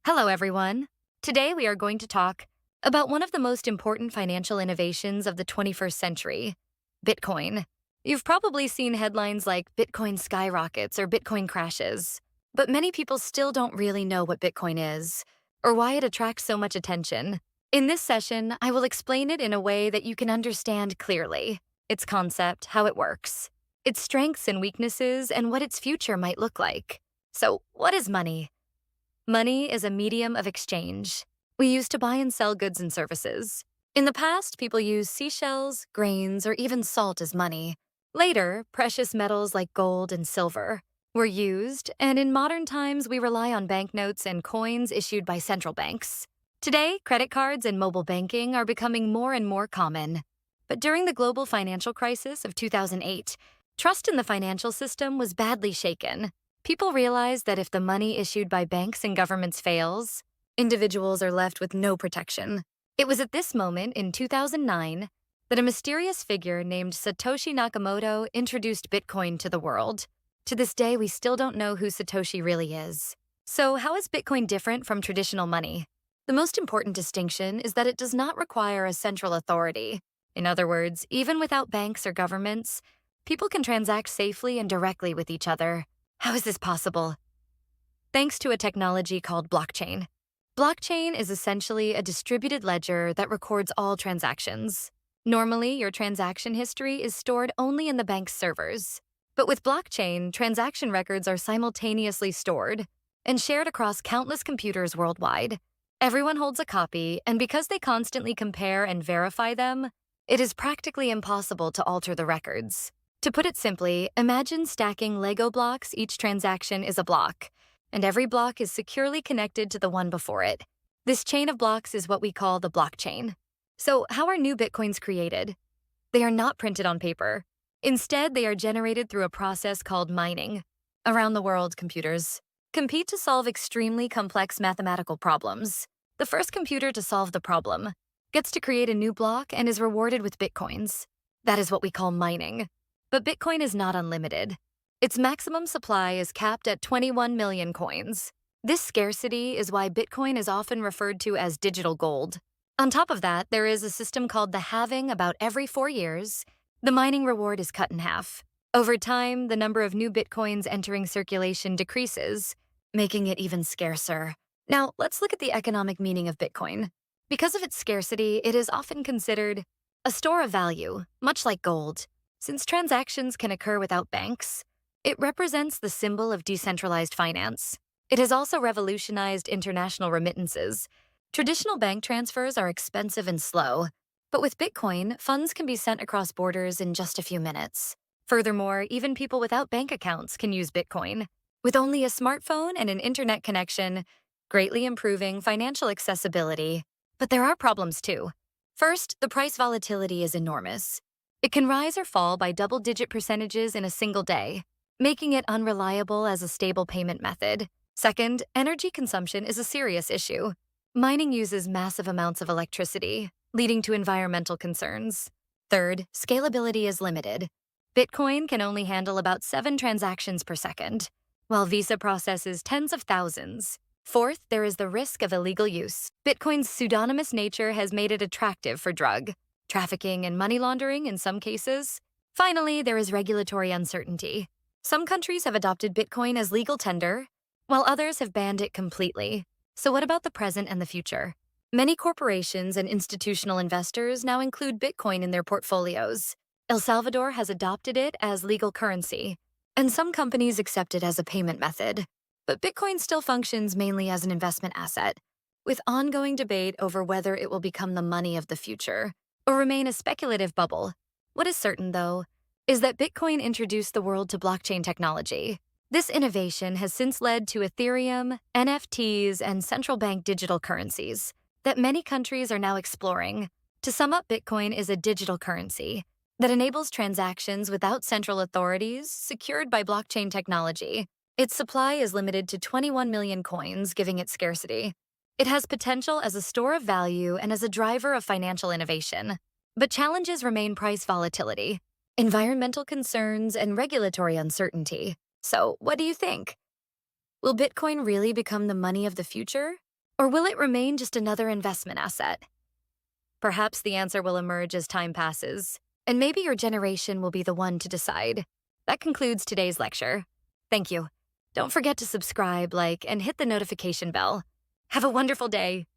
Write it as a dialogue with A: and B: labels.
A: Hello, everyone. Today we are going to talk about one of the most important financial innovations of the 21st century, Bitcoin. You've probably seen headlines like Bitcoin skyrockets or Bitcoin crashes, but many people still don't really know what Bitcoin is or why it attracts so much attention. In this session, I will explain it in a way that you can understand clearly its concept, how it works, its strengths and weaknesses, and what its future might look like. So, what is money? Money is a medium of exchange we use to buy and sell goods and services. In the past, people used seashells, grains, or even salt as money. Later, precious metals like gold and silver were used, and in modern times, we rely on banknotes and coins issued by central banks. Today, credit cards and mobile banking are becoming more and more common. But during the global financial crisis of 2008, trust in the financial system was badly shaken. People realize that if the money issued by banks and governments fails, individuals are left with no protection. It was at this moment in 2009 that a mysterious figure named Satoshi Nakamoto introduced Bitcoin to the world. To this day, we still don't know who Satoshi really is. So, how is Bitcoin different from traditional money? The most important distinction is that it does not require a central authority. In other words, even without banks or governments, people can transact safely and directly with each other. How is this possible? Thanks to a technology called blockchain. Blockchain is essentially a distributed ledger that records all transactions. Normally, your transaction history is stored only in the bank's servers. But with blockchain, transaction records are simultaneously stored and shared across countless computers worldwide. Everyone holds a copy, and because they constantly compare and verify them, it is practically impossible to alter the records. To put it simply, imagine stacking Lego blocks. Each transaction is a block, and every block is securely connected to the one before it. This chain of blocks is what we call the blockchain. So, how are new Bitcoins created? They are not printed on paper. Instead, they are generated through a process called mining. Around the world, computers compete to solve extremely complex mathematical problems. The first computer to solve the problem gets to create a new block and is rewarded with Bitcoins. That is what we call mining. But Bitcoin is not unlimited. Its maximum supply is capped at 21 million coins. This scarcity is why Bitcoin is often referred to as digital gold. On top of that, there is a system called the halving. About every 4 years. The mining reward is cut in half. Over time, the number of new Bitcoins entering circulation decreases, making it even scarcer. Now, let's look at the economic meaning of Bitcoin. Because of its scarcity, it is often considered a store of value, much like gold. Since transactions can occur without banks, it represents the symbol of decentralized finance. It has also revolutionized international remittances. Traditional bank transfers are expensive and slow, but with Bitcoin, funds can be sent across borders in just a few minutes. Furthermore, even people without bank accounts can use Bitcoin, with only a smartphone and an internet connection, greatly improving financial accessibility. But there are problems too. First, the price volatility is enormous. It can rise or fall by double-digit percentages in a single day, making it unreliable as a stable payment method. Second, energy consumption is a serious issue. Mining uses massive amounts of electricity, leading to environmental concerns. Third, scalability is limited. Bitcoin can only handle about 7 transactions per second, while Visa processes tens of thousands. Fourth, there is the risk of illegal use. Bitcoin's pseudonymous nature has made it attractive for drug trafficking and money laundering in some cases. Finally, there is regulatory uncertainty. Some countries have adopted Bitcoin as legal tender, while others have banned it completely. So what about the present and the future? Many corporations and institutional investors now include Bitcoin in their portfolios. El Salvador has adopted it as legal currency, and some companies accept it as a payment method. But Bitcoin still functions mainly as an investment asset, with ongoing debate over whether it will become the money of the future or remain a speculative bubble. What is certain, though, is that Bitcoin introduced the world to blockchain technology. This innovation has since led to Ethereum, NFTs, and central bank digital currencies that many countries are now exploring. To sum up, Bitcoin is a digital currency that enables transactions without central authorities, secured by blockchain technology. Its supply is limited to 21 million coins, giving it scarcity. It has potential as a store of value and as a driver of financial innovation. But challenges remain price volatility, environmental concerns, and regulatory uncertainty. So, what do you think? Will Bitcoin really become the money of the future? Or will it remain just another investment asset? Perhaps the answer will emerge as time passes, and maybe your generation will be the one to decide. That concludes today's lecture. Thank you. Don't forget to subscribe, like, and hit the notification bell. Have a wonderful day.